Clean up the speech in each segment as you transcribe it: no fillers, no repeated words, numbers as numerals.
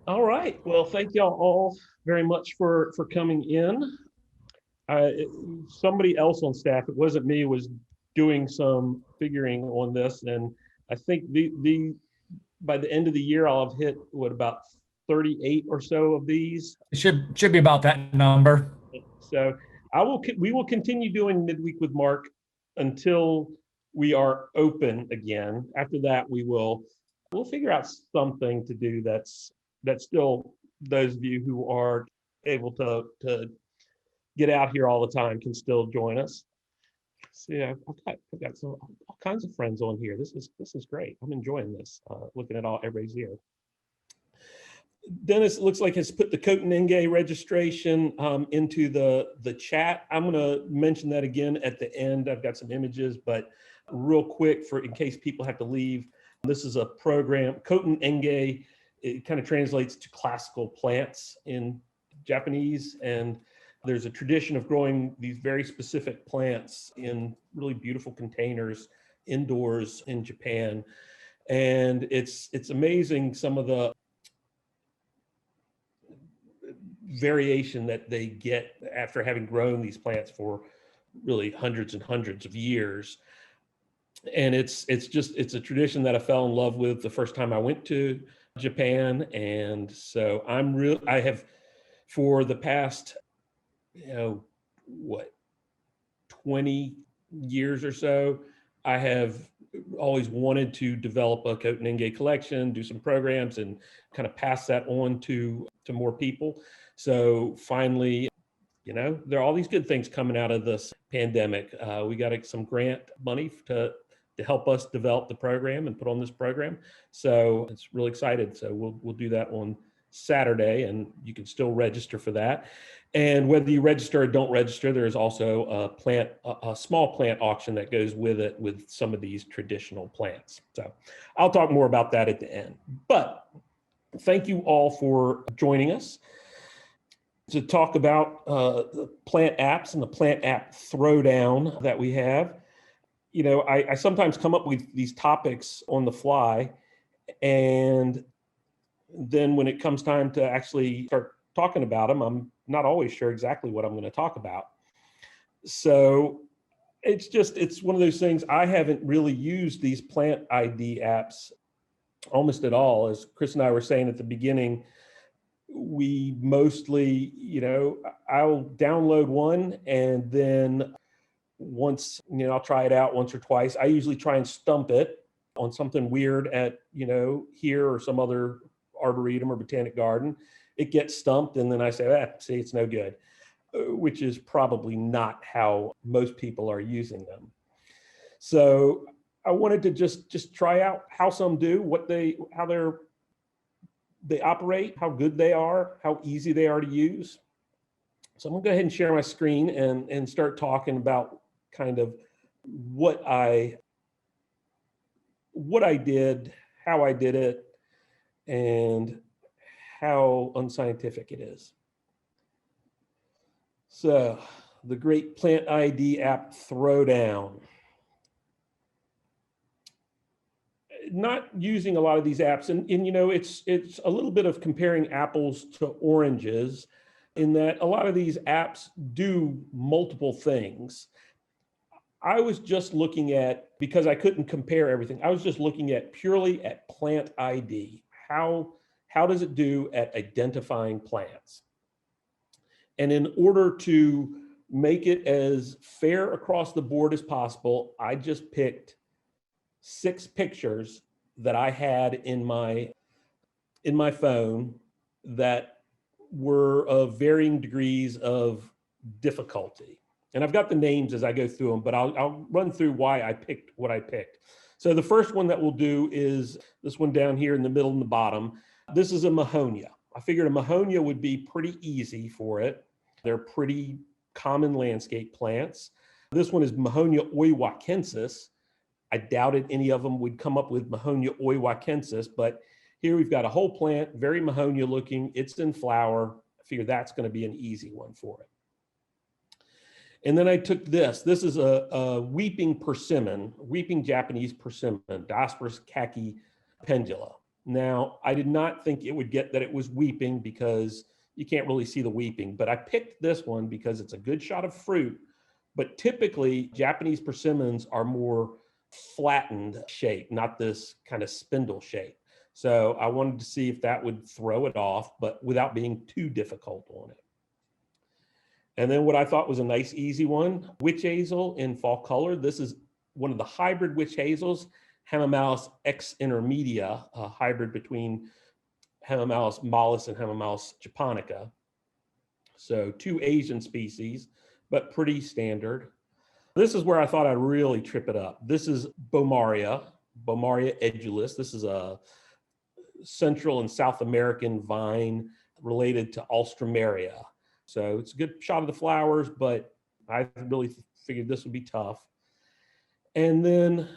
All right. Well, thank y'all all very much for coming in. Somebody else on staff, it wasn't me, was doing some figuring on this, and I think the by the end of the year, I'll have hit what about 38 or so of these. It should be about that number. So we will continue doing midweek with Mark until we are open again. After that, we'll figure out something to do that's still those of you who are able to get out here all the time can still join us. So yeah, I've got some all kinds of friends on here. This is great. I'm enjoying this. Looking at all everybody's here. Dennis looks like has put the Cotonenge registration into the chat. I'm going to mention that again at the end. I've got some images, but real quick for in case people have to leave. This is a program. Cotonenge, it kind of translates to classical plants in Japanese, and there's a tradition of growing these very specific plants in really beautiful containers indoors in Japan. And it's amazing some of the variation that they get after having grown these plants for really hundreds and hundreds of years. And it's a tradition that I fell in love with the first time I went to Japan. And so I have for the past, what, 20 years or so, I have always wanted to develop a Cotonenge collection, do some programs, and kind of pass that on to more people. So finally, there are all these good things coming out of this pandemic. We got some grant money to help us develop the program and put on this program. So it's really excited. So we'll do that on Saturday, and you can still register for that. And whether you register or don't register, there is also a small plant auction that goes with it with some of these traditional plants. So I'll talk more about that at the end. But thank you all for joining us to talk about the plant apps and the plant app throwdown that we have. I sometimes come up with these topics on the fly, and then when it comes time to actually start talking about them, I'm not always sure exactly what I'm going to talk about. So it's one of those things. I haven't really used these plant ID apps almost at all. As Chris and I were saying at the beginning, we mostly, I'll download one, and then once, I'll try it out once or twice. I usually try and stump it on something weird at, here or some other arboretum or botanic garden. It gets stumped, and then I say, see, it's no good, which is probably not how most people are using them. So I wanted to just try out how some do, how they operate, how good they are, how easy they are to use. So I'm gonna go ahead and share my screen and start talking about kind of what I did, how I did it, and how unscientific it is. So the great plant ID app throwdown. Not using a lot of these apps, and it's a little bit of comparing apples to oranges, in that a lot of these apps do multiple things. I was just looking at, because I couldn't compare everything, I was just looking at purely at plant ID. How does it do at identifying plants? And in order to make it as fair across the board as possible, I just picked 6 pictures that I had in my phone that were of varying degrees of difficulty. And I've got the names as I go through them, but I'll run through why I picked what I picked. So the first one that we'll do is this one down here in the middle and the bottom. This is a Mahonia. I figured a Mahonia would be pretty easy for it. They're pretty common landscape plants. This one is Mahonia oiwakensis. I doubted any of them would come up with Mahonia oiwakensis, but here we've got a whole plant, very Mahonia looking. It's in flower. I figure that's going to be an easy one for it. And then I took this. This is a weeping persimmon, weeping Japanese persimmon, Diospyros khaki pendula. Now, I did not think it would get that it was weeping because you can't really see the weeping, but I picked this one because it's a good shot of fruit. But typically, Japanese persimmons are more flattened shape, not this kind of spindle shape. So I wanted to see if that would throw it off, but without being too difficult on it. And then what I thought was a nice, easy one, witch hazel in fall color. This is one of the hybrid witch hazels, Hamamelis ex intermedia, a hybrid between Hamamelis mollis and Hamamelis japonica. So two Asian species, but pretty standard. This is where I thought I'd really trip it up. This is Bomaria edulis. This is a Central and South American vine related to Alstroemeria. So it's a good shot of the flowers, but I really figured this would be tough. And then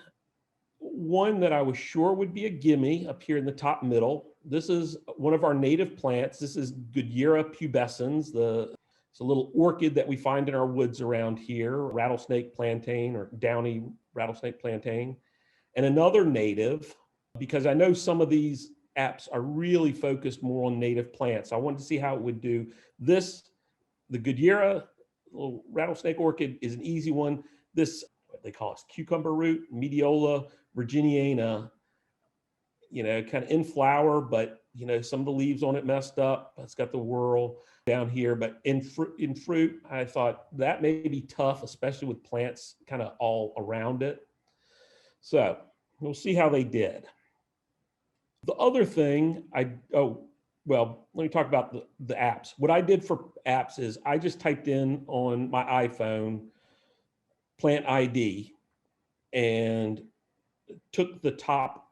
one that I was sure would be a gimme up here in the top middle. This is one of our native plants. This is Goodyeara pubescens. It's a little orchid that we find in our woods around here, rattlesnake plantain or downy rattlesnake plantain. And another native, because I know some of these apps are really focused more on native plants. I wanted to see how it would do. This, the Goodyeara little rattlesnake orchid, is an easy one. This, what they call it, cucumber root, Mediola virginiana, kind of in flower, but some of the leaves on it messed up. It's got the whorl down here, but in fruit, I thought that may be tough, especially with plants kind of all around it. So we'll see how they did. The other thing let me talk about the apps. What I did for apps is I just typed in on my iPhone plant ID and took the top.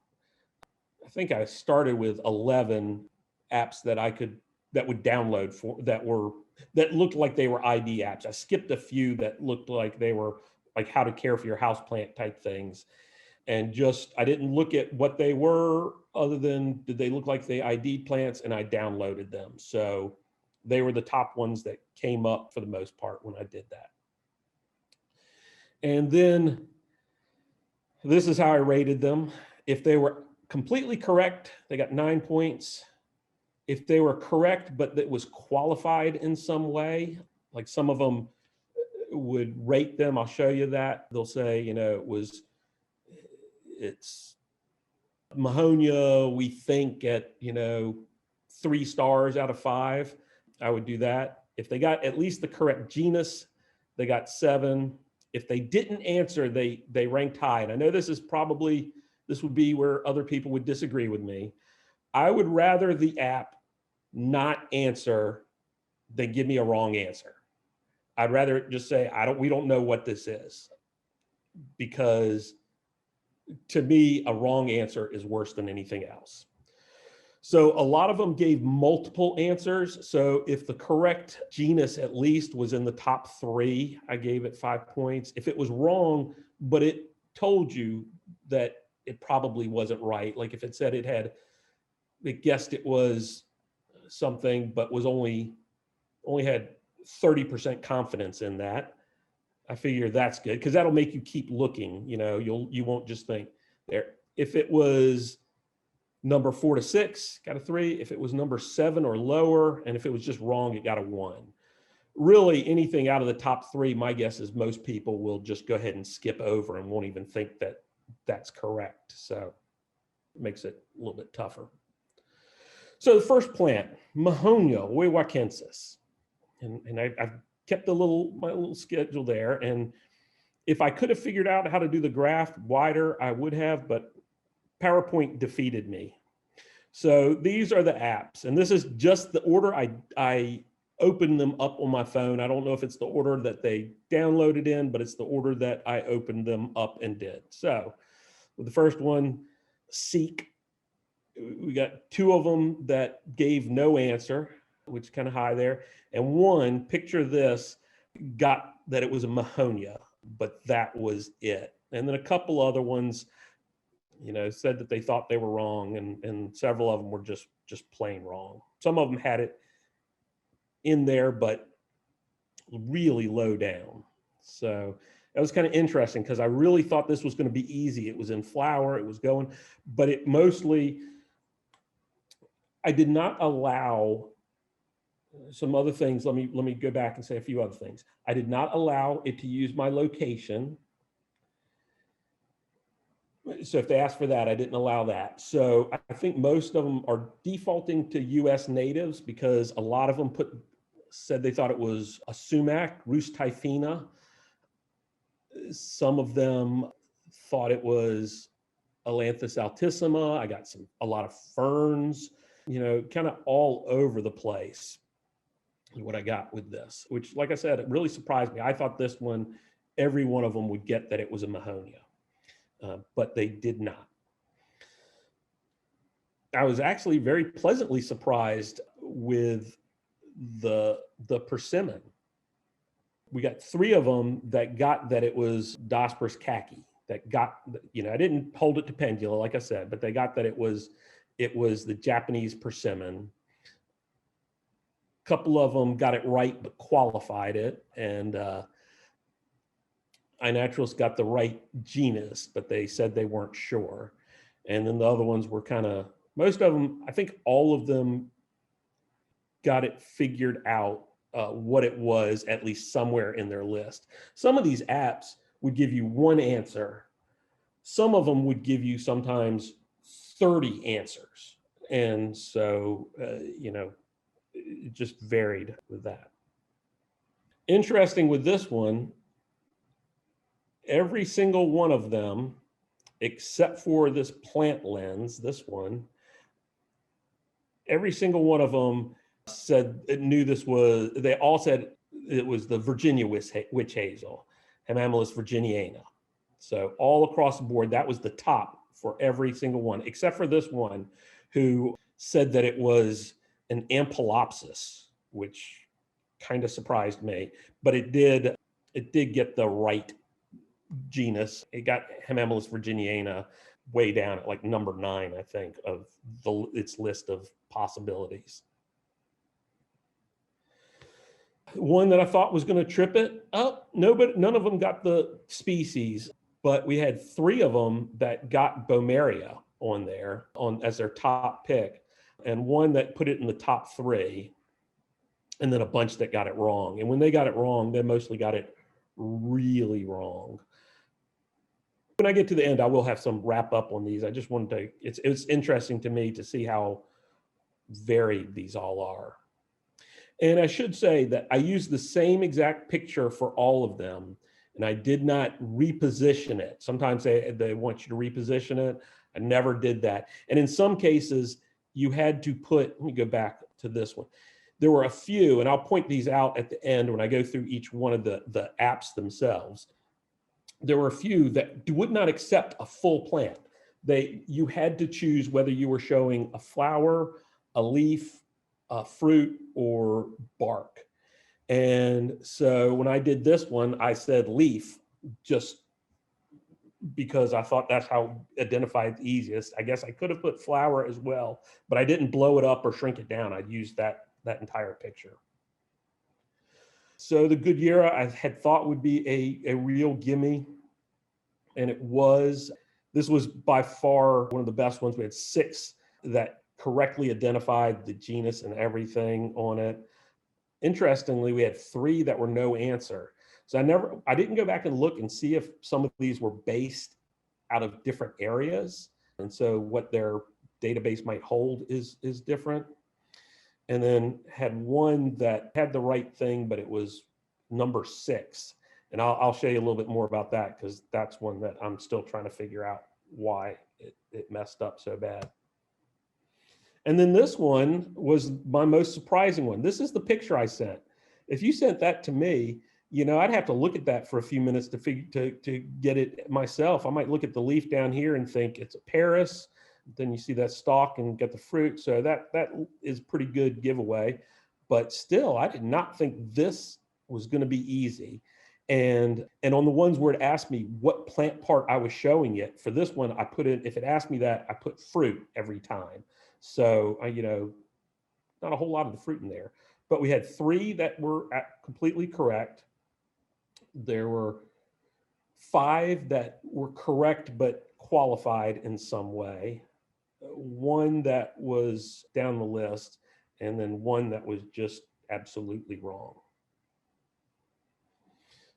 I think I started with 11 apps that would download that looked like they were ID apps. I skipped a few that looked like they were like how to care for your houseplant type things. And I didn't look at what they were other than did they look like they ID'd plants, and I downloaded them. So they were the top ones that came up for the most part when I did that. And then this is how I rated them. If they were completely correct, they got 9 points. If they were correct, but it was qualified in some way, like some of them would rate them, I'll show you that. They'll say, it's Mahonia, we think at, 3 stars out of 5. I would do that. If they got at least the correct genus, they got 7. If they didn't answer, they ranked high. And I know this would be where other people would disagree with me. I would rather the app not answer than give me a wrong answer. I'd rather just say, we don't know what this is, because to me, a wrong answer is worse than anything else. So a lot of them gave multiple answers. So if the correct genus at least was in the top 3, I gave it 5 points. If it was wrong, but it told you that it probably wasn't right, like if it said it guessed it was something, but was only had 30% confidence in that, I figure that's good, because that'll make you keep looking. You won't just think there. If it was number 4 to 6, got a 3. If it was number 7 or lower, and if it was just wrong, it got a 1. Really, anything out of the top 3, my guess is most people will just go ahead and skip over and won't even think that that's correct. So it makes it a little bit tougher. So the first plant, Mahonia huayhuacensis, and I've kept my little schedule there. And if I could have figured out how to do the graph wider, I would have, but PowerPoint defeated me. So these are the apps, and this is just the order I opened them up on my phone. I don't know if it's the order that they downloaded in, but it's the order that I opened them up and did. So with the first one, Seek, we got 2 of them that gave no answer, which is kind of high there. And one, picture this, got that it was a Mahonia, but that was it. And then a couple other ones, said that they thought they were wrong, and several of them were just plain wrong. Some of them had it in there, but really low down. So that was kind of interesting, because I really thought this was going to be easy. It was in flower, it was going, but it mostly, I did not allow some other things. Let me go back and say a few other things. I did not allow it to use my location. So if they asked for that, I didn't allow that. So I think most of them are defaulting to US natives because a lot of them said they thought it was a sumac, Rus typhina. Some of them thought it was Ailanthus altissima. I got a lot of ferns, kind of all over the place. What I got with this, which, like I said, it really surprised me. I thought this one, every one of them would get that it was a Mahonia, but they did not. I was actually very pleasantly surprised with the persimmon. We got 3 of them that got that it was Diospyros khaki. That got, I didn't hold it to pendula, like I said, but they got that it was the Japanese persimmon. A couple of them got it right, but qualified it. And iNaturalist got the right genus, but they said they weren't sure. And then the other ones were most of them, I think all of them got it figured out what it was, at least somewhere in their list. Some of these apps would give you one answer. Some of them would give you sometimes 30 answers. And so, it just varied with that. Interesting with this one, every single one of them, except for this plant lens, this one, every single one of them said it knew this was, they all said it was the Virginia witch hazel, Hemamelis virginiana. So all across the board, that was the top for every single one, except for this one who said that it was an Ampelopsis, which kind of surprised me, but it did get the right genus. It got Hemamelis virginiana way down at like number 9, I think, of its list of possibilities. One that I thought was going to trip it up, none of them got the species, but we had 3 of them that got Bomeria on there as their top pick, and one that put it in the top 3, and then a bunch that got it wrong. And when they got it wrong, they mostly got it really wrong. When I get to the end, I will have some wrap up on these. I just wanted to, it's interesting to me to see how varied these all are. And I should say that I used the same exact picture for all of them, and I did not reposition it. Sometimes they want you to reposition it. I never did that. And in some cases, you had to let me go back to this one. There were a few, and I'll point these out at the end when I go through each one of the apps themselves. There were a few that would not accept a full plant. You had to choose whether you were showing a flower, a leaf, a fruit, or bark. And so when I did this one, I said leaf, just because I thought that's how identified the easiest. I guess I could have put flower as well, but I didn't blow it up or shrink it down. I used that entire picture. So the Goodyear I had thought would be a real gimme, and it was. This was by far one of the best ones. We had 6 that correctly identified the genus and everything on it. Interestingly, we had 3 that were no answer. So I didn't go back and look and see if some of these were based out of different areas. And so what their database might hold is different. And then had one that had the right thing, but it was number 6. And I'll show you a little bit more about that, because that's one that I'm still trying to figure out why it messed up so bad. And then this one was my most surprising one. This is the picture I sent. If you sent that to me, I'd have to look at that for a few minutes to get it myself. I might look at the leaf down here and think it's a Paris. Then you see that stalk and get the fruit. So that is pretty good giveaway. But still, I did not think this was going to be easy. And on the ones where it asked me what plant part I was showing it, for this one, I put in, if it asked me that, I put fruit every time. So, not a whole lot of the fruit in there. But we had 3 that were completely correct. There were 5 that were correct but qualified in some way. one that was down the list, and then one that was just absolutely wrong.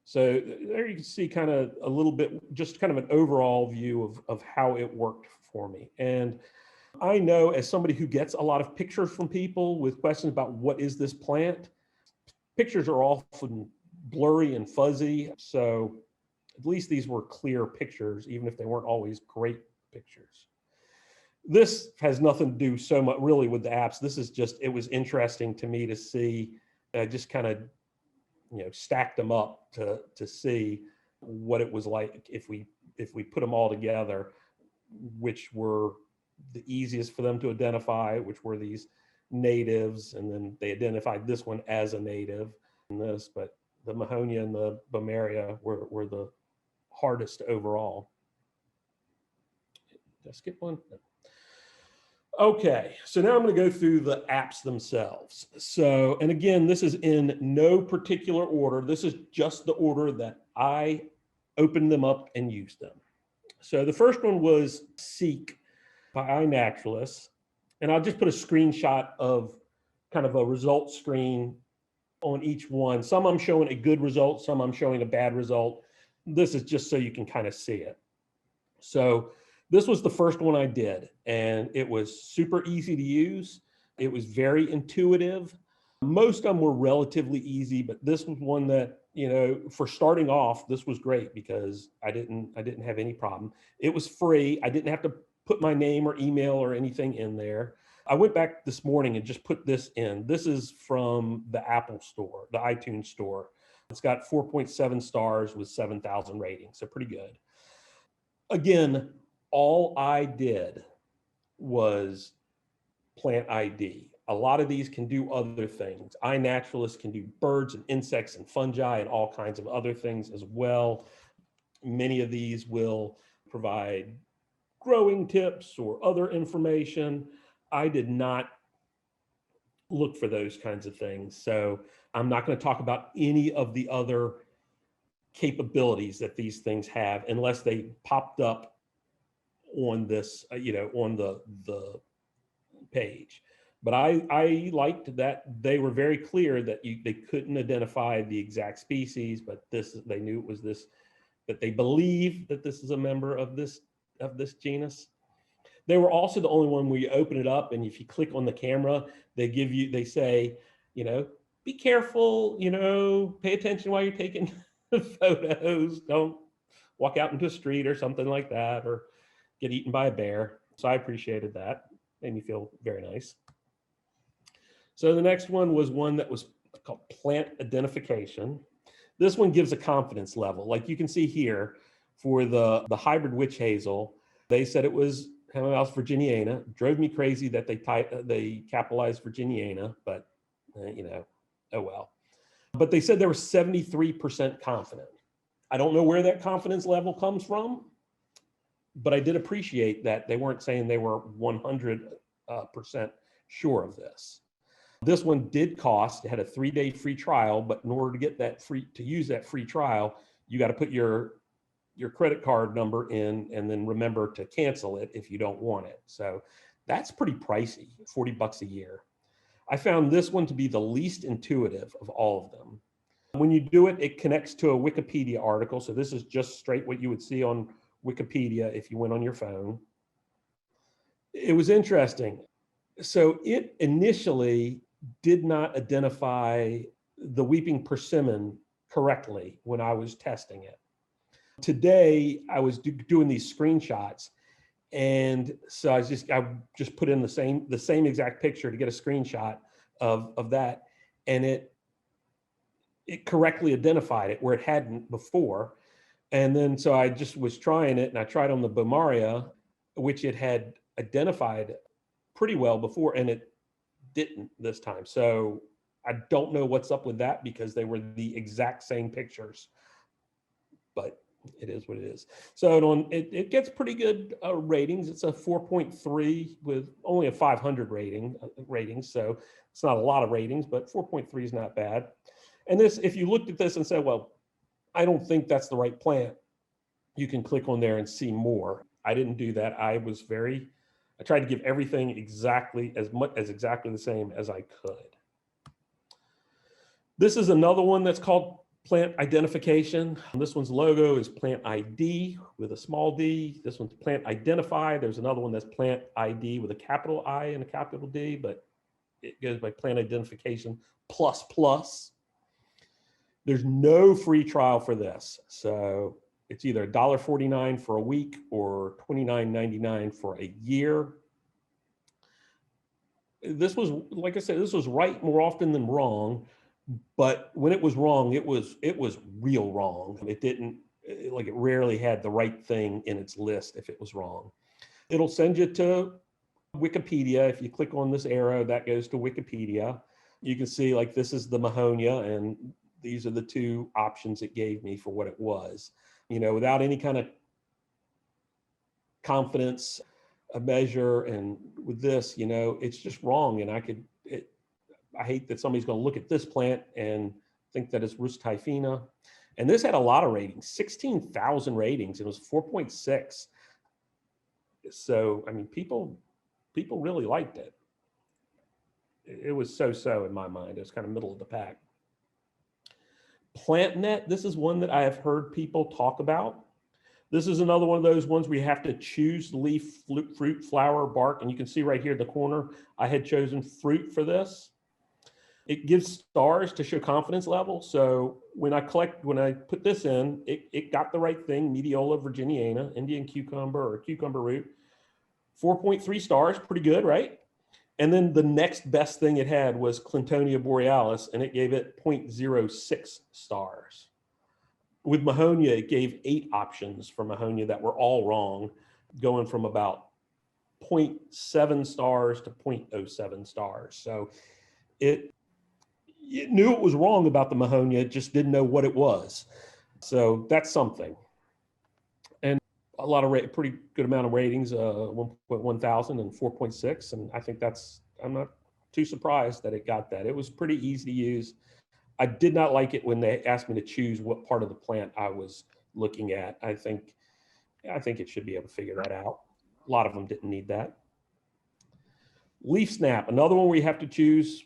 So there you can see kind of a little bit, just kind of an overall view of how it worked for me. And I know, as somebody who gets a lot of pictures from people with questions about what is this plant, pictures are often blurry and fuzzy. So at least these were clear pictures, even if they weren't always great pictures. This has nothing to do so much really with the apps. This is just, it was interesting to me to see, just kind of, stacked them up to see what it was like if we put them all together, which were the easiest for them to identify, which were these natives, and then they identified this one as a native and this, but the Mahonia and the Bomarea were the hardest overall. Did I skip one? No. Okay, so now I'm going to go through the apps themselves. So, and again, this is in no particular order. This is just the order that I opened them up and used them. So the first one was Seek by iNaturalist. And I'll just put a screenshot of kind of a result screen on each one. Some I'm showing a good result, some I'm showing a bad result. This is just so you can kind of see it. So this was the first one I did, and it was super easy to use. It was very intuitive. Most of them were relatively easy, but this was one that, for starting off, this was great because I didn't have any problem. It was free. I didn't have to put my name or email or anything in there. I went back this morning and just put this in. This is from the Apple store, the iTunes store. It's got 4.7 stars with 7,000 ratings, so pretty good. Again, all I did was plant ID. A lot of these can do other things. iNaturalist can do birds and insects and fungi and all kinds of other things as well. Many of these will provide growing tips or other information. I did not look for those kinds of things. So I'm not going to talk about any of the other capabilities that these things have unless they popped up on this, on the page. But I liked that they were very clear that they couldn't identify the exact species, but they knew it was this, that they believe that this is a member of this genus. They were also the only one where you open it up and if you click on the camera, they say, be careful, pay attention while you're taking photos. Don't walk out into a street or something like that, or get eaten by a bear. So I appreciated that. Made me feel very nice. So the next one was one that was called plant identification. This one gives a confidence level. Like you can see here for the hybrid witch hazel, they said it was Hamamelis virginiana. Drove me crazy that they capitalized Virginiana, but oh well. But they said they were 73% confident. I don't know where that confidence level comes from, but I did appreciate that they weren't saying they were 100% sure of this. This one did cost. It had a 3-day free trial, but in order to get to use that free trial, you got to put your credit card number in and then remember to cancel it if you don't want it. So that's pretty pricey, $40 a year. I found this one to be the least intuitive of all of them. When you do it, it connects to a Wikipedia article. So this is just straight what you would see on Wikipedia if you went on your phone. It was interesting. So it initially did not identify the weeping persimmon correctly when I was testing it. Today, I was doing these screenshots, and so I just put in the same exact picture to get a screenshot of that, and it correctly identified it where it hadn't before. And then so I just was trying it, and I tried on the Bomarea, which it had identified pretty well before, and it didn't this time. So I don't know what's up with that because they were the exact same pictures, but it is what it is. So it gets pretty good ratings. It's a 4.3 with only a 500 rating. So it's not a lot of ratings, but 4.3 is not bad. And this, if you looked at this and said, well, I don't think that's the right plant, you can click on there and see more. I didn't do that. I was very I tried to give everything exactly exactly the same as I could. This is another one that's called plant identification. This one's logo is plant ID with a small d. This one's plant identify. There's another one that's plant ID with a capital I and a capital D, but it goes by plant identification plus plus. There's no free trial for this. So it's either $1.49 for a week or $29.99 for a year. This was, like I said, this was right more often than wrong. But when it was wrong, it was real wrong. It didn't, like, it rarely had the right thing in its list if it was wrong. It'll send you to Wikipedia. If you click on this arrow, that goes to Wikipedia. You can see, like, this is the Mahonia, and these are the two options it gave me for what it was. You know, without any kind of confidence, a measure, and with this, you know, it's just wrong. And I hate that somebody's going to look at this plant and think that it's Rustiphina. And this had a lot of ratings, 16,000 ratings. It was 4.6. So, I mean, people really liked it. It was so-so in my mind. It was kind of middle of the pack. PlantNet, this is one that I have heard people talk about. This is another one of those ones where you have to choose leaf, fruit, flower, bark. And you can see right here in the corner, I had chosen fruit for this. It gives stars to show confidence level. So when I put this in, it got the right thing, Mediola virginiana, Indian cucumber or cucumber root, 4.3 stars, pretty good, right? And then the next best thing it had was Clintonia borealis, and it gave it 0.06 stars. With Mahonia, it gave 8 options for Mahonia that were all wrong, going from about 0.7 stars to 0.07 stars. So it knew it was wrong about the Mahonia, just didn't know what it was. So that's something. And a lot of pretty good amount of ratings, 1.1 thousand and 4.6. And I think I'm not too surprised that it got that. It was pretty easy to use. I did not like it when they asked me to choose what part of the plant I was looking at. I think it should be able to figure that out. A lot of them didn't need that. Leaf snap, another one where you have to choose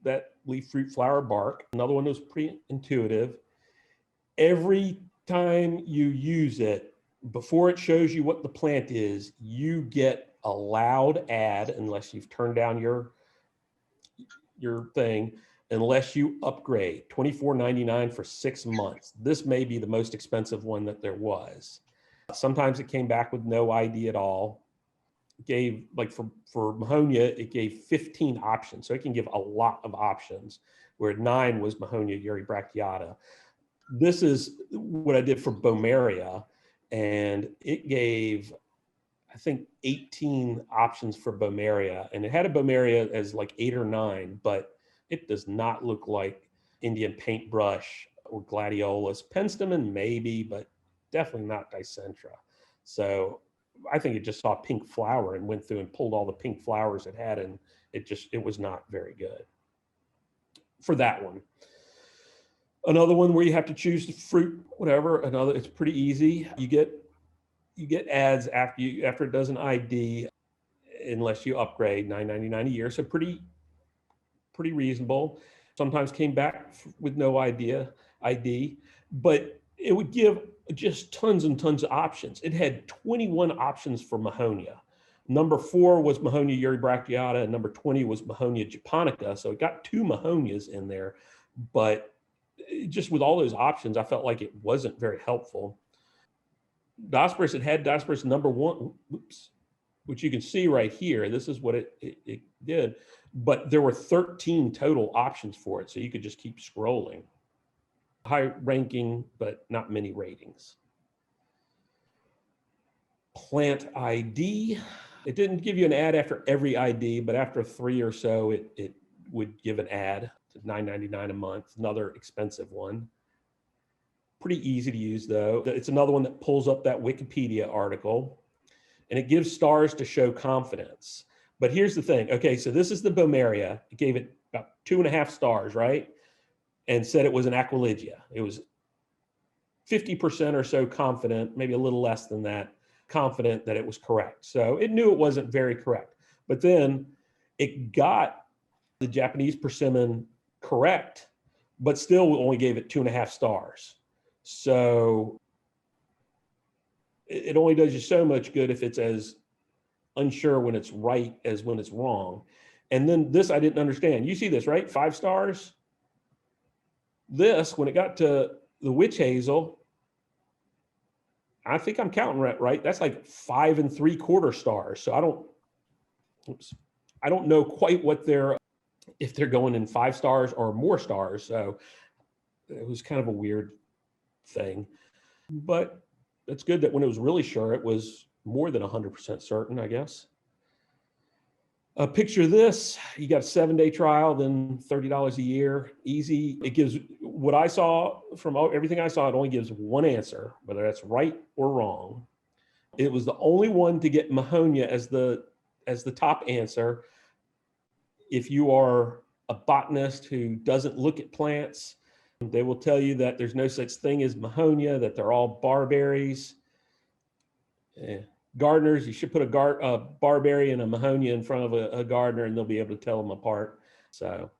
that leaf, fruit, flower, bark. Another one that was pretty intuitive. Every time you use it, before it shows you what the plant is, you get a loud ad, unless you've turned down your thing, unless you upgrade, $24.99 for 6 months. This may be the most expensive one that there was. Sometimes it came back with no ID at all. Gave, like for Mahonia, it gave 15 options. So it can give a lot of options, where 9 was Mahonia eurybracteata. This is what I did for Bomeria, and it gave, I think, 18 options for Bomeria. And it had a Bomeria as like 8 or 9, but it does not look like Indian paintbrush or gladiolus. Penstemon maybe, but definitely not Dicentra. So I think it just saw a pink flower and went through and pulled all the pink flowers it had, and it was not very good for that one. Another one where you have to choose the fruit, whatever. It's pretty easy. You get ads after it does an ID, unless you upgrade, $9.99 a year. So pretty reasonable. Sometimes came back with no ID, but it would give just tons and tons of options. It had 21 options for Mahonia. Number 4 was Mahonia eurybracteata, and number 20 was Mahonia japonica. So it got 2 Mahonias in there, but just with all those options, I felt like it wasn't very helpful. Diospyros, it had Diospyros number 1, which you can see right here. This is what it did, but there were 13 total options for it. So you could just keep scrolling. High ranking, but not many ratings. Plant ID. It didn't give you an ad after every ID, but after 3 or so, it would give an ad to $9.99 a month, another expensive one. Pretty easy to use though. It's another one that pulls up that Wikipedia article, and it gives stars to show confidence. But here's the thing. Okay, so this is the Bomeria. It gave it about 2.5 stars, right? And said it was an Aquilegia. It was 50% or so confident, maybe a little less than that. confident that it was correct. So it knew it wasn't very correct. But then it got the Japanese persimmon correct, but still only gave it 2.5 stars. So it only does you so much good if it's as unsure when it's right as when it's wrong. And then this I didn't understand. You see this, right? 5 stars. This, when it got to the witch hazel, I think I'm counting right. That's like 5 3/4 stars. So I don't know quite what if they're going in 5 stars or more stars. So it was kind of a weird thing, but it's good that when it was really sure, it was more than 100% certain, I guess. Picture this, you got a 7-day trial, then $30 a year, easy. It gives, what I saw from everything I saw, it only gives one answer, whether that's right or wrong. It was the only one to get Mahonia as the top answer. If you are a botanist who doesn't look at plants, they will tell you that there's no such thing as Mahonia, that they're all barberries. Gardeners, you should put a barberry and a Mahonia in front of a gardener and they'll be able to tell them apart. So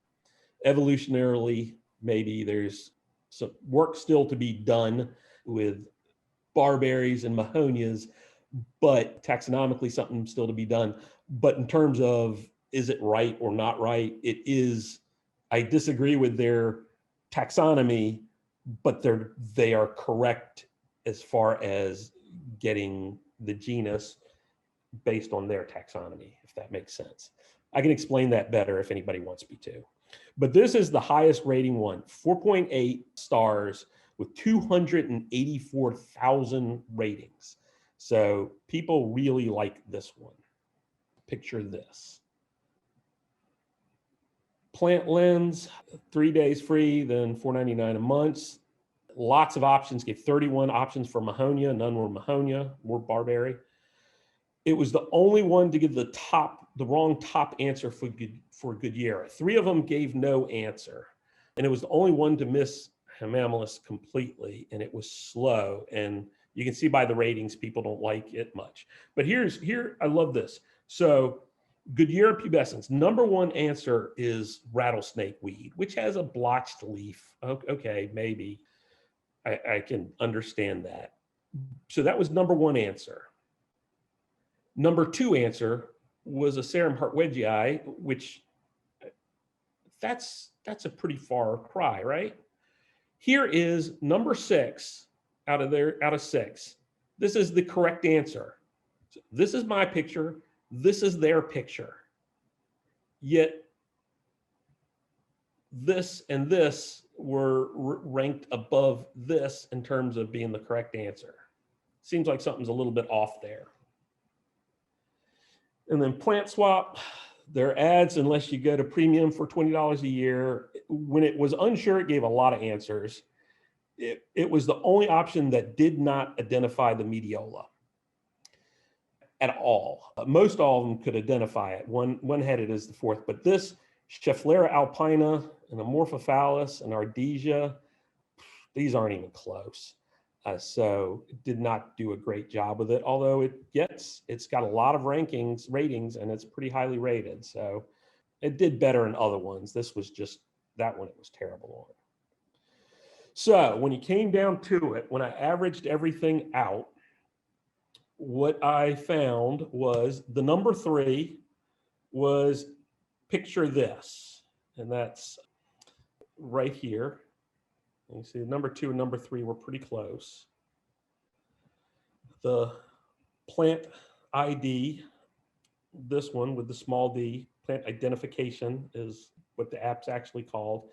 evolutionarily, maybe there's some work still to be done with barberries and Mahonias, but taxonomically something still to be done. But in terms of, is it right or not right? It is, I disagree with their taxonomy, but they are correct as far as getting the genus based on their taxonomy, if that makes sense. I can explain that better if anybody wants me to. But this is the highest rating one, 4.8 stars with 284,000 ratings. So people really like this one. Picture this. Plant Lens, 3 days free, then $4.99 a month. Lots of options, gave 31 options for Mahonia, none were Mahonia, more barberry. It was the only one to give the wrong top answer for Goodyear. 3 of them gave no answer. And it was the only one to miss Hamamelis completely, and it was slow. And you can see by the ratings, people don't like it much. But here, I love this. So Goodyear pubescens, number 1 answer is rattlesnake weed, which has a blotched leaf. Okay, maybe. I can understand that. So that was number 1 answer. Number 2 answer was Asarum hartwedgii, which that's a pretty far cry, right? Here is number 6 out of 6. This is the correct answer. So this is my picture. This is their picture. Yet this and this were ranked above this in terms of being the correct answer. Seems like something's a little bit off there. And then Plant Swap, their ads, unless you go to premium for $20 a year, when it was unsure, it gave a lot of answers. It was the only option that did not identify the mediola at all. Most all of them could identify it. One had it as the 4th, but this Schefflera alpina and Amorphophallus and Ardesia, these aren't even close. So it did not do a great job with it, although it's got a lot of ratings, and it's pretty highly rated. So it did better in other ones. This was just, that one it was terrible on. So when you came down to it, when I averaged everything out, what I found was the number 3 was, picture this, and that's right here. You see number 2 and number 3 were pretty close. The plant ID, this one with the small d, plant identification is what the app's actually called,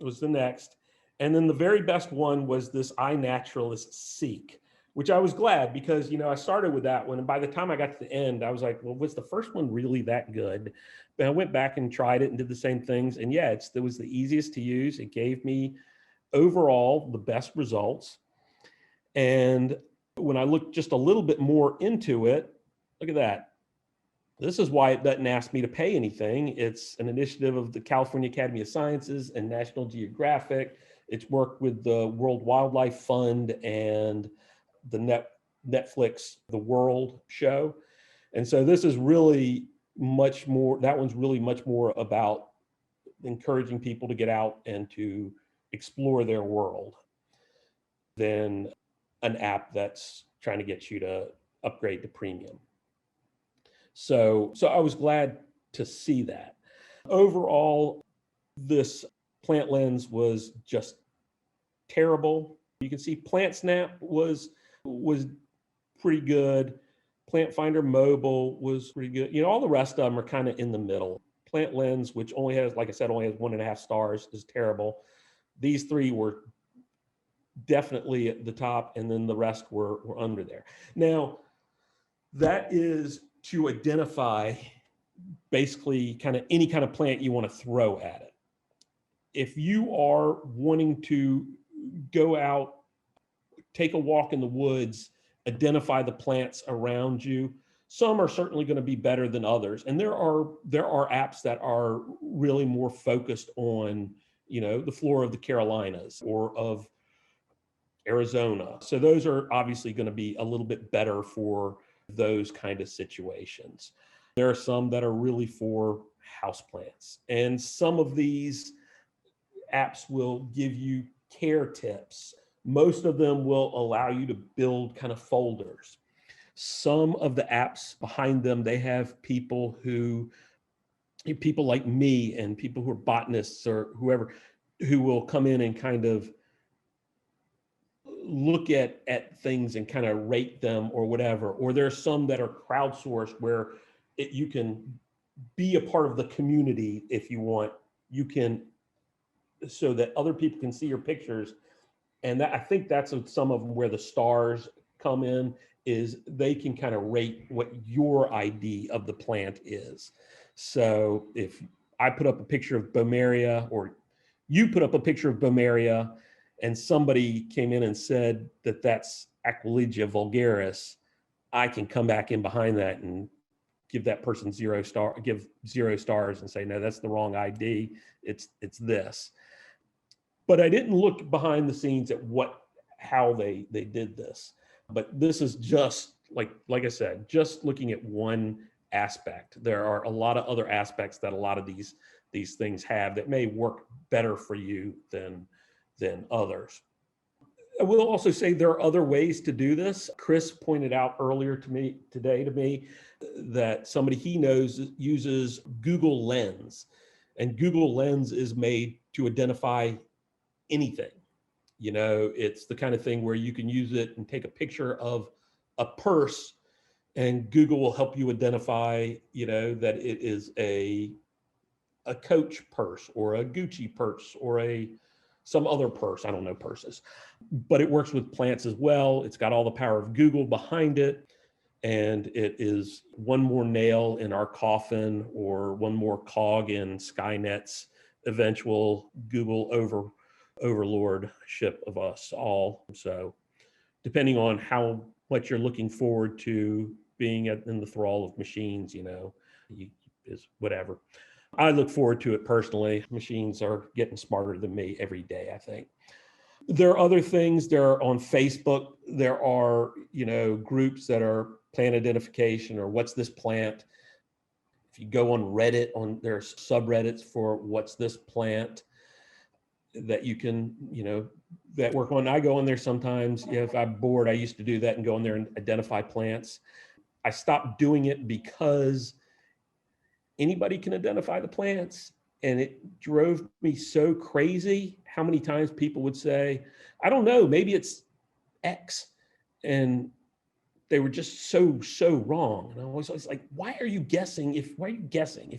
it was the next. And then the very best one was this iNaturalist Seek, which I was glad because, I started with that one. And by the time I got to the end, I was like, well, was the first one really that good? But I went back and tried it and did the same things. And yeah, it was the easiest to use. It gave me overall the best results. And when I looked just a little bit more into it, look at that. This is why it doesn't ask me to pay anything. It's an initiative of the California Academy of Sciences and National Geographic. It's worked with the World Wildlife Fund and the Netflix The World show. And so this is really much more, that one's really much more about encouraging people to get out and to explore their world than an app that's trying to get you to upgrade to premium. So I was glad to see that. Overall, this plant lens was just terrible. You can see Plant Snap was pretty good. Plant Finder Mobile was pretty good. You know, all the rest of them are kind of in the middle. Plant Lens, which only has, like I said, only has 1.5 stars, is terrible. These three were definitely at the top, and then the rest were under there. Now, that is to identify basically kind of any kind of plant you want to throw at it. If you are wanting to go out, take a walk in the woods, identify the plants around you, some are certainly going to be better than others. And there are apps that are really more focused on, you know, the flora of the Carolinas or of Arizona. So those are obviously going to be a little bit better for those kind of situations. There are some that are really for houseplants. And some of these apps will give you care tips. Most of them will allow you to build kind of folders. Some of the apps behind them, they have people like me and people who are botanists or whoever, who will come in and kind of look at things and kind of rate them or whatever. Or there's some that are crowdsourced where you can be a part of the community if you want. You can, so that other people can see your pictures. And that, I think that's some of them where the stars come in, is they can kind of rate what your ID of the plant is. So if I put up a picture of Bomeria, or you put up a picture of Bomeria, and somebody came in and said that that's Aquilegia vulgaris, I can come back in behind that and give that person 0 stars and say, no, that's the wrong ID. It's this. But I didn't look behind the scenes at how they did this. But this is just like I said, just looking at one aspect. There are a lot of other aspects that a lot of these things have that may work better for you than others. I will also say there are other ways to do this. Chris pointed out earlier today that somebody he knows uses Google Lens, and Google Lens is made to identify anything. You know, it's the kind of thing where you can use it and take a picture of a purse, and Google will help you identify, you know, that it is a Coach purse or a Gucci purse or some other purse. I don't know purses, but it works with plants as well. It's got all the power of Google behind it. And it is one more nail in our coffin, or one more cog in Skynet's eventual Google overlordship of us all. So depending on how much you're looking forward to being in the thrall of machines, you know, is whatever. I look forward to it personally. Machines are getting smarter than me every day, I think. There are other things. There are on Facebook, there are, you know, groups that are plant identification or what's this plant. If you go on Reddit, there's subreddits for what's this plant that you can, you know, that work on. I go on there sometimes. You know, if I'm bored, I used to do that and go in there and identify plants. I stopped doing it because anybody can identify the plants. And it drove me so crazy how many times people would say, I don't know, maybe it's X. And they were just so wrong. And I was always like, why are you guessing? If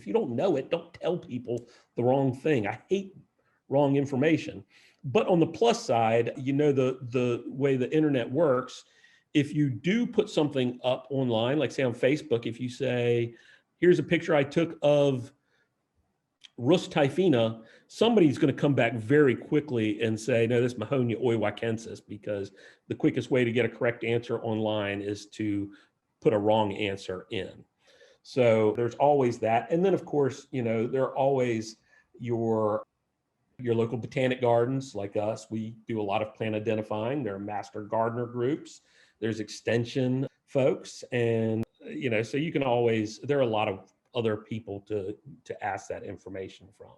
you don't know it, don't tell people the wrong thing. I hate wrong information. But on the plus side, you know, the way the internet works, if you do put something up online, like say on Facebook, if you say, here's a picture I took of Rus typhina, somebody's going to come back very quickly and say, no, this is Mahonia oiwakensis, because the quickest way to get a correct answer online is to put a wrong answer in. So there's always that. And then of course, you know, there are always your local botanic gardens like us. We do a lot of plant identifying. There are master gardener groups. there's extension folks, and so you can always, there are a lot of other people to ask that information from.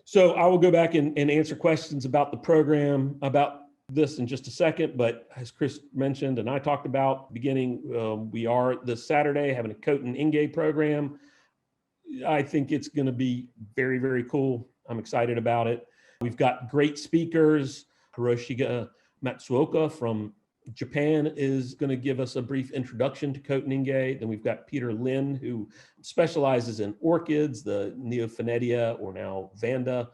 So I will go back and answer questions about the program, about this in just a second, but as Chris mentioned and I talked about beginning, we are this Saturday having a Coat and Ingay program. I think it's going to be very, very cool. I'm excited about it. We've got great speakers. Hiroshi Matsuoka from Japan is going to give us a brief introduction to Coat and Ingay. Then we've got Peter Lin, who specializes in orchids, the Neophonetia, or now Vanda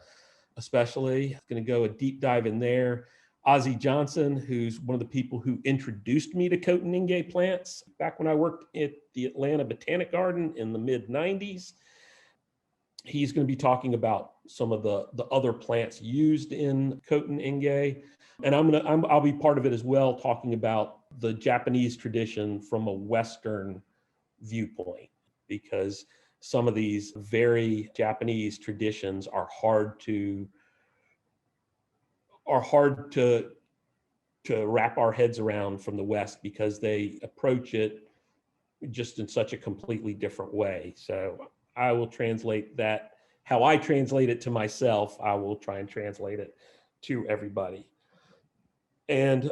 especially. Going to go a deep dive in there. Ozzie Johnson, who's one of the people who introduced me to Coat and Ingay plants back when I worked at the Atlanta Botanic Garden in the mid-90s. He's going to be talking about some of the other plants used in Coat and Ingay. And I'll be part of it as well, talking about the Japanese tradition from a Western viewpoint, because some of these very Japanese traditions are hard to wrap our heads around from the West, because they approach it just in such a completely different way. So I will translate that, how I translate it to myself, I will try and translate it to everybody. And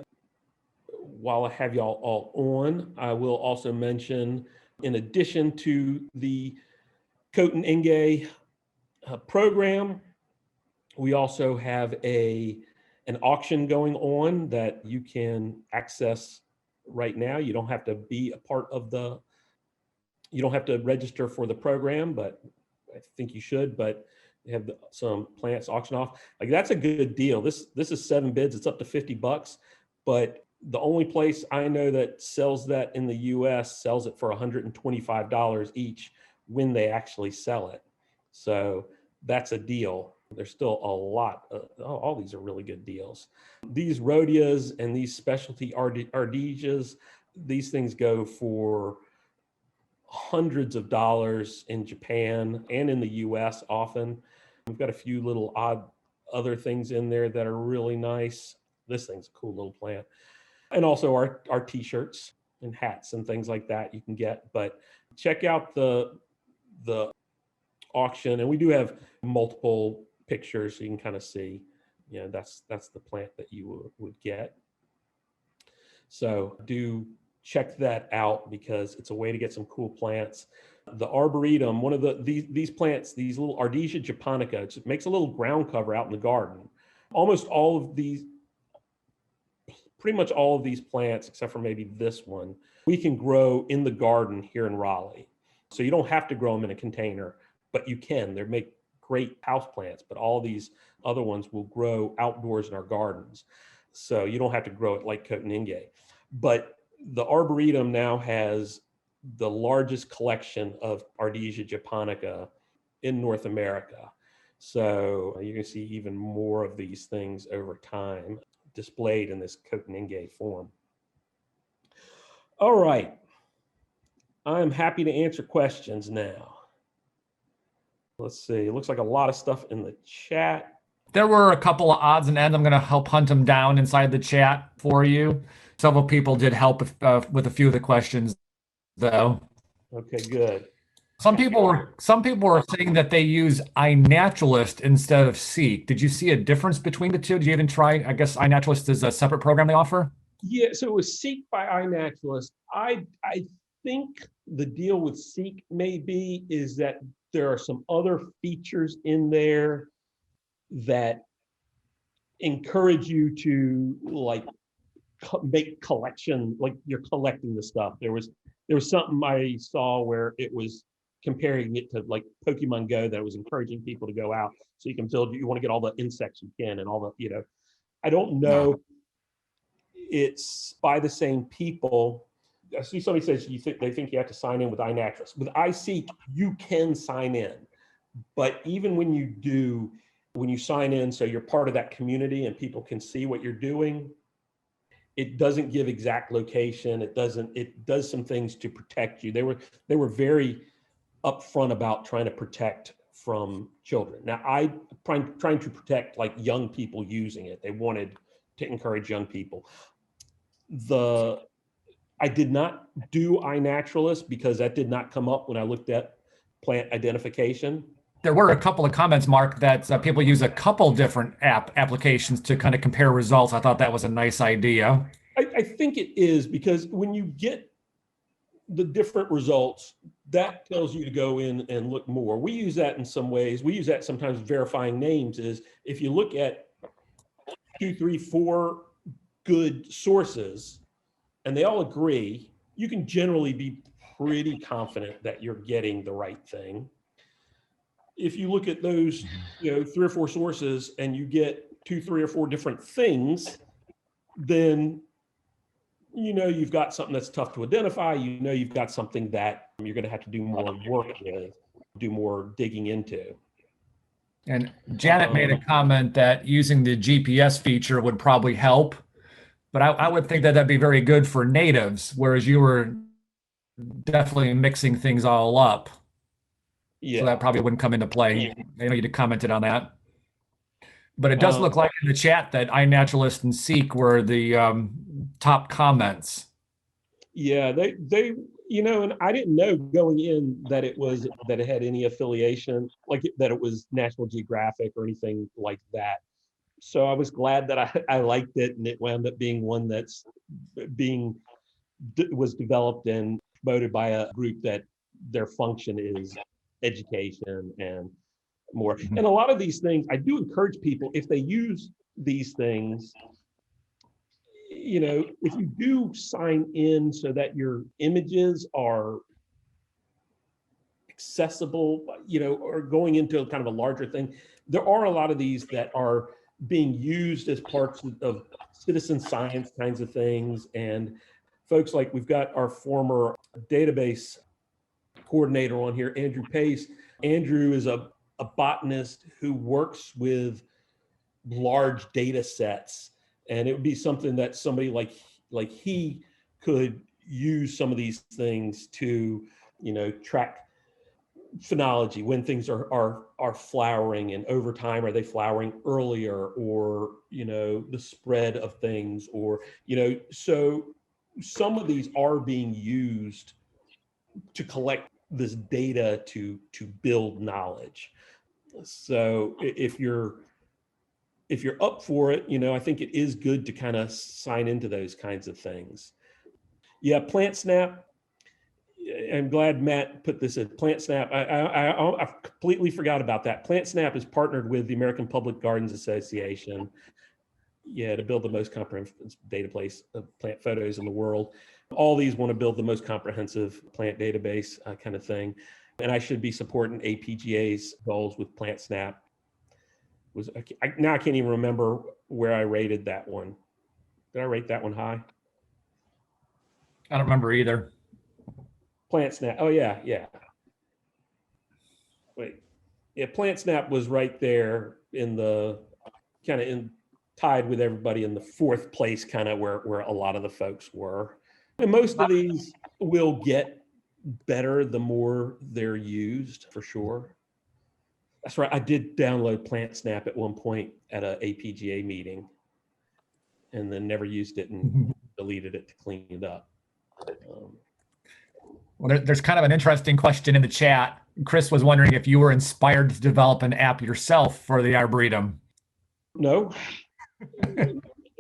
while I have y'all all on, I will also mention, in addition to the Coat and Ingay program, we also have an auction going on that you can access right now. You don't have to be a part of you don't have to register for the program, but I think you should. But they have some plants auction off. Like, that's a good deal. This is 7 bids. It's up to $50, but the only place I know that sells that in the US sells it for $125 each when they actually sell it. So that's a deal. There's still a lot all these are really good deals. These rhodias and these specialty ardesias, these things go for hundreds of dollars in Japan and in the US often. We've got a few little odd other things in there that are really nice. This thing's a cool little plant. And also our t-shirts and hats and things like that you can get. But check out the auction, and we do have multiple pictures so you can kind of see, that's the plant that you would get. So do check that out, because it's a way to get some cool plants. The Arboretum, one of these plants, these little Ardesia japonica, it makes a little ground cover out in the garden. Pretty much all of these plants, except for maybe this one, we can grow in the garden here in Raleigh. So you don't have to grow them in a container, but you can. They make great house plants, but all these other ones will grow outdoors in our gardens. So you don't have to grow it like Coat and Ingay. But the Arboretum now has the largest collection of Ardesia japonica in North America. So you can see even more of these things over time displayed in this Coat and Ingay form. All right. I'm happy to answer questions now. Let's see. It looks like a lot of stuff in the chat. There were a couple of odds and ends. I'm going to help hunt them down inside the chat for you. Several people did help with a few of the questions, though. Okay, good. Some people were saying that they use iNaturalist instead of Seek. Did you see a difference between the two? Did you even try? I guess iNaturalist is a separate program they offer. Yeah, so it was Seek by iNaturalist. I think the deal with Seek maybe is that there are some other features in there that encourage you to make collection, like you're collecting the stuff. There was something I saw where it was comparing it to like Pokemon Go, that was encouraging people to go out so you can build, you want to get all the insects you can and all the, I don't know. It's by the same people. I see somebody says they think you have to sign in with iNaturalist. With iSeek, you can sign in, but even when you sign in, so you're part of that community and people can see what you're doing, it doesn't give exact location. It does some things to protect you. They were very upfront about trying to protect from children. Now, trying to protect like young people using it. They wanted to encourage young people. the I did not do iNaturalist because that did not come up when I looked at plant identification. There were a couple of comments, Mark, that people use a couple different applications to kind of compare results. I thought that was a nice idea. I think it is, because when you get the different results, that tells you to go in and look more. We use that in some ways. We use that sometimes verifying names. Is if you look at 2, 3, 4 good sources and they all agree, you can generally be pretty confident that you're getting the right thing. If you look at those, 3 or 4 sources and you get 2, 3, or 4 different things, then you've got something that's tough to identify. You've got something that you're going to have to do more work with, do more digging into. And Janet made a comment that using the GPS feature would probably help, but I would think that that'd be very good for natives, whereas you were definitely mixing things all up. Yeah. So that probably wouldn't come into play. I know you commented on that. But it does look like in the chat that iNaturalist and Seek were the top comments. Yeah, they and I didn't know going in that it had any affiliation, that it was National Geographic or anything like that. So I was glad that I liked it, and it wound up being one that's was developed and promoted by a group that their function is education and more. And a lot of these things, I do encourage people, if they use these things, if you do sign in so that your images are accessible, or going into kind of a larger thing, there are a lot of these that are being used as parts of citizen science kinds of things. And folks like, we've got our former database coordinator on here, Andrew Pace. Andrew is a botanist who works with large data sets, and it would be something that somebody like he could use some of these things to track phenology, when things are flowering, and over time, are they flowering earlier, or the spread of things, or so some of these are being used to collect this data to build knowledge. So if you're up for it, I think it is good to kind of sign into those kinds of things. Yeah, PlantSnap. I'm glad Matt put this in. PlantSnap. I completely forgot about that. PlantSnap is partnered with the American Public Gardens Association. Yeah, to build the most comprehensive database of plant photos in the world. All these want to build the most comprehensive plant database kind of thing. And I should be supporting APGA's goals with PlantSnap. Now I can't even remember where I rated that one. Did I rate that one high? I don't remember either. PlantSnap. Oh yeah. Wait. Yeah, PlantSnap was right there in the kind of tied with everybody in the 4th place, kind of where a lot of the folks were. And most of these will get better the more they're used, for sure. That's right. I did download PlantSnap at one point at a APGA meeting, and then never used it and deleted it to clean it up. Well, there's kind of an interesting question in the chat. Chris was wondering if you were inspired to develop an app yourself for the Arboretum. No.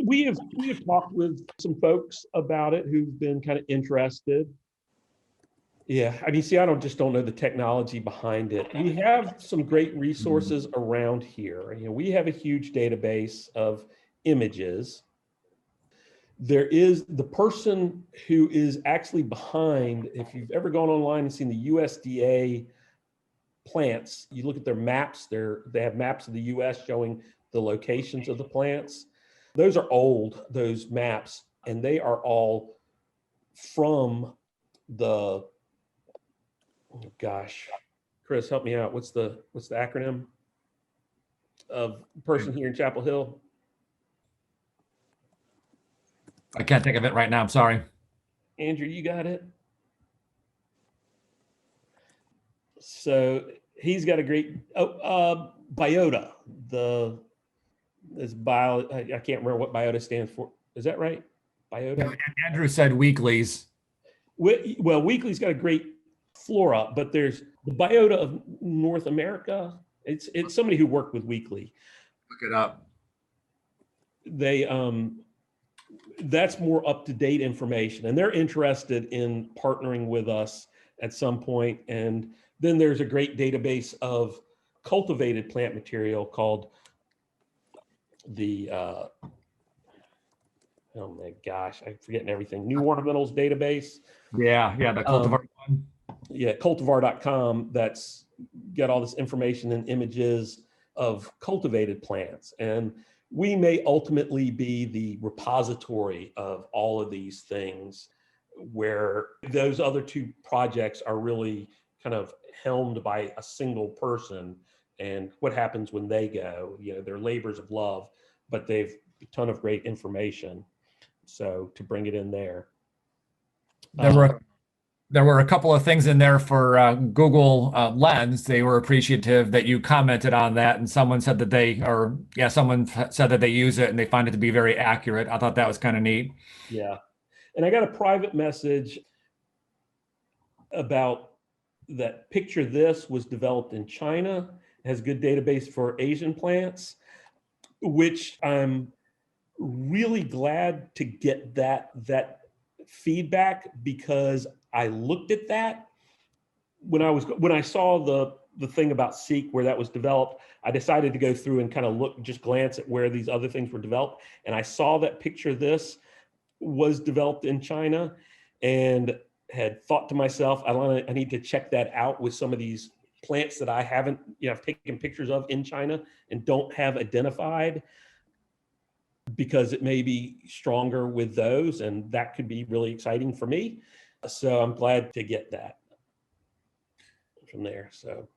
We have talked with some folks about it who've been kind of interested. Yeah, I mean, see, I don't know the technology behind it. We have some great resources around here. We have a huge database of images. There is the person who is actually behind, if you've ever gone online and seen the USDA plants, you look at their maps, they have maps of the US showing the locations of the plants. Those are old, those maps, and they are all from the, oh gosh, Chris, help me out. What's the acronym of person here in Chapel Hill? I can't think of it right now. I'm sorry. Andrew, you got it? So he's got a great, biota. I can't remember what biota stands for. Is that right? Biota. Andrew said weeklies. Well, Weekly's got a great flora, but there's the Biota of North America. It's somebody who worked with Weekly. Look it up. They that's more up-to-date information, and they're interested in partnering with us at some point. And then there's a great database of cultivated plant material called the oh my gosh, I'm forgetting everything. New Ornamentals database. Yeah, the cultivar one. Yeah, cultivar.com. That's got all this information and images of cultivated plants. And we may ultimately be the repository of all of these things, where those other two projects are really kind of helmed by a single person. And what happens when they go, they're labors of love, but they've a ton of great information. So to bring it in there. There were a couple of things in there for Google Lens. They were appreciative that you commented on that, and someone said that someone said that they use it and they find it to be very accurate. I thought that was kind of neat. Yeah, and I got a private message about that. Picture This was developed in China. It has a good database for Asian plants, which I'm really glad to get that feedback, because I looked at that when I saw the thing about Seek where that was developed. I decided to go through and kind of just glance at where these other things were developed, and I saw that Picture This was developed in China, and had thought to myself, I need to check that out with some of these plants that I haven't, I've taken pictures of in China and don't have identified, because it may be stronger with those, and that could be really exciting for me. So I'm glad to get that from there. So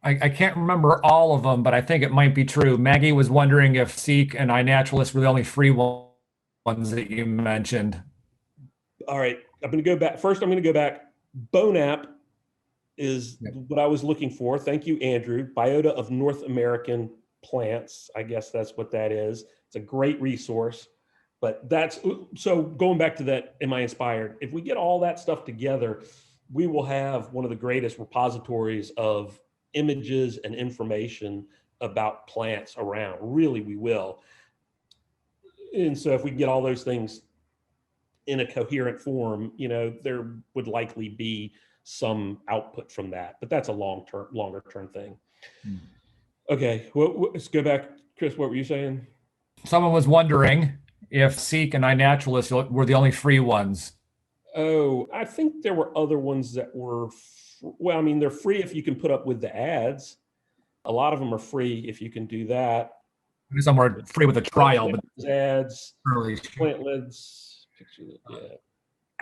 I can't remember all of them, but I think it might be true. Maggie was wondering if Seek and iNaturalist were the only free ones that you mentioned. All right, I'm going to go back. First, I'm going to go back. Bonap is what I was looking for. Thank you, Andrew. Biota of North American Plants. I guess that's what that is. It's a great resource. But so going back to that, am I inspired? If we get all that stuff together, we will have one of the greatest repositories of images and information about plants around. Really, we will. And so if we can get all those things in a coherent form, there would likely be some output from that. But that's a longer term thing. Okay, well, let's go back. Chris, what were you saying? Someone was wondering if Seek and iNaturalist were the only free ones. Oh, I think there were other ones that were, they're free if you can put up with the ads. A lot of them are free if you can do that. Some are free with a trial, but ads, early plant lids. Yeah.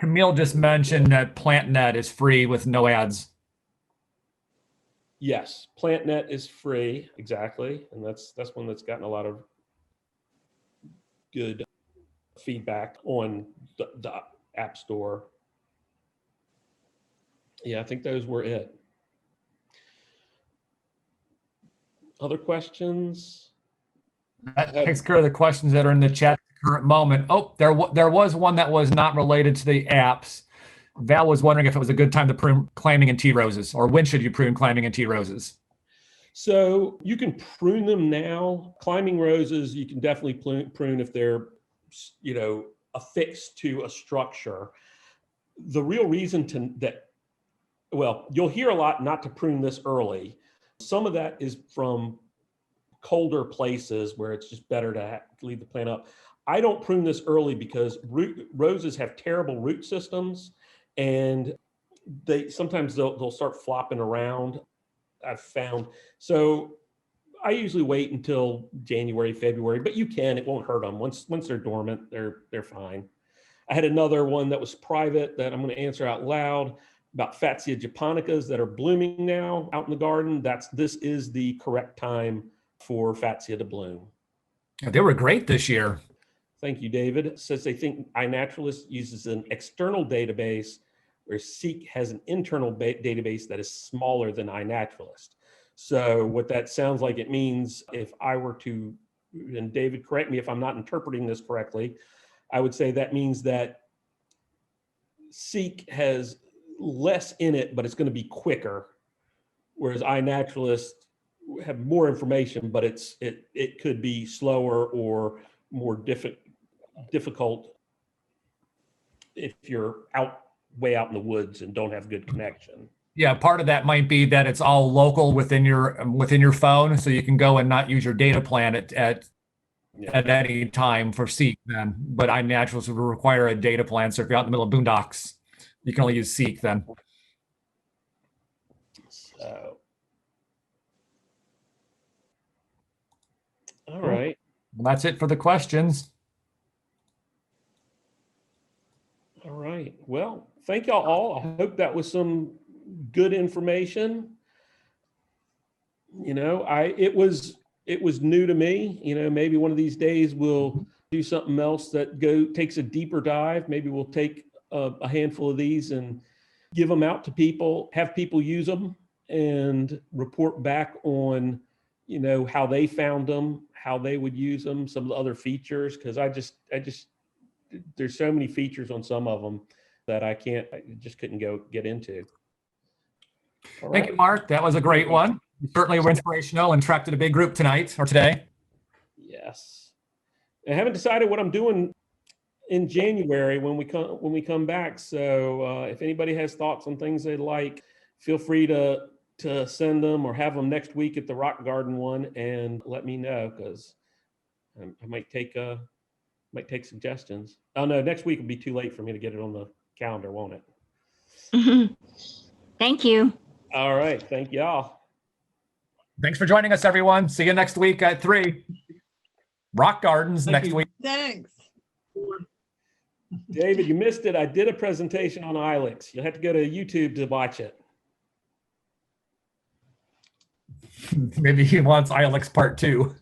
Camille just mentioned that PlantNet is free with no ads. Yes, PlantNet is free, exactly, and that's one that's gotten a lot of good feedback on the App Store. Yeah, I think those were it. Other questions? That takes care of the questions that are in the chat at the current moment. Oh, there was one that was not related to the apps. Val was wondering if it was a good time to prune climbing and tea roses, or when should you prune climbing and tea roses? So you can prune them now. Climbing roses, you can definitely prune if they're, affixed to a structure. The real reason you'll hear a lot not to prune this early. Some of that is from colder places where it's just better to leave the plant up. I don't prune this early because roses have terrible root systems, and sometimes they'll start flopping around, I've found. So I usually wait until January, February, but it won't hurt them. Once they're dormant, they're fine. I had another one that was private that I'm going to answer out loud about Fatsia japonicas that are blooming now out in the garden. This is the correct time for Fatsia to bloom. They were great this year. Thank you, David. It says they think iNaturalist uses an external database, where Seek has an internal database that is smaller than iNaturalist. So what that sounds like it means, if I were to, and David, correct me if I'm not interpreting this correctly, I would say that means that Seek has less in it, but it's going to be quicker. Whereas iNaturalist have more information, but it could be slower or more difficult if you're way out in the woods and don't have good connection. Yeah, part of that might be that it's all local within your phone, so you can go and not use your data plan at any time for Seek then. But iNaturalist would require a data plan, so if you're out in the middle of boondocks, you can only use Seek then. So, all right. Well, that's it for the questions. All right. Well, thank y'all all. I hope that was some good information. You know, it was new to me. You know, maybe one of these days we'll do something else that takes a deeper dive. Maybe we'll take a handful of these and give them out to people, have people use them and report back on, you know, how they found them, how they would use them, some of the other features. Cause I just, there's so many features on some of them that I just couldn't get into. All Thank right. you, Mark. That was a great one. You certainly were inspirational and attracted a big group tonight or today. Yes. I haven't decided what I'm doing in January when we come back. So if anybody has thoughts on things they'd like, feel free to send them or have them next week at the Rock Garden one and let me know, because I might take suggestions. Oh no, next week will be too late for me to get it on the calendar, won't it? Thank you. All right. Thank y'all. Thanks for joining us, everyone. See you next week at 3. Rock Gardens next week. Thanks. David, you missed it. I did a presentation on ilex. You'll have to go to YouTube to watch it. Maybe he wants Ilex Part 2.